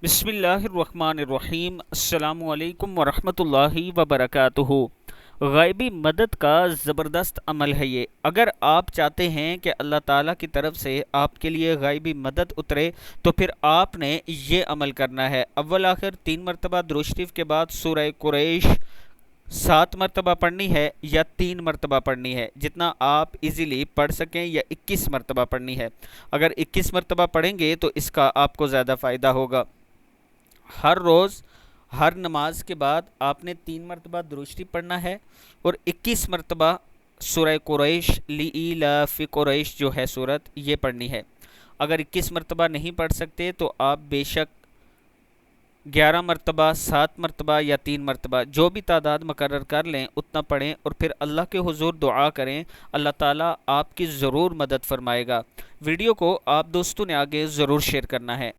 बिस्मिल्लाहिर्रहमानिर्रहीम अस्सलामुअलैकुम वरहमतुल्लाहि वबरकातुहू। ग़ैबी मदद का ज़बरदस्त अमल है ये। अगर आप चाहते हैं कि अल्लाह ताला की तरफ से आपके लिए ग़ैबी मदद उतरे तो फिर आपने ये अमल करना है। अव्वल आखिर 3 मरतबा दुरूद शरीफ के बाद सूरह कुरैश 7 मरतबा पढ़नी है या 3 मरतबा पढ़नी है, जितना आप इजीली पढ़ सकें, या 21 मरतबा पढ़नी है। अगर 21 मरतबा पढ़ेंगे तो इसका आपको ज़्यादा फ़ायदा होगा। हर रोज़ हर नमाज के बाद आपने 3 मरतबा दुरूद शरीफ पढ़ना है और 21 मरतबा सूरह कुरैश ली कुरैश जो है सूरत, ये पढ़नी है। अगर 21 मरतबा नहीं पढ़ सकते तो आप बेशक 11 मरतबा, 7 मरतबा या 3 मरतबा, जो भी तादाद मुकर्रर कर लें उतना पढ़ें और फिर अल्लाह के हुजूर दुआ करें। अल्लाह ताला आपकी ज़रूर मदद फरमाएगा। वीडियो को आप दोस्तों ने आगे ज़रूर शेयर करना है।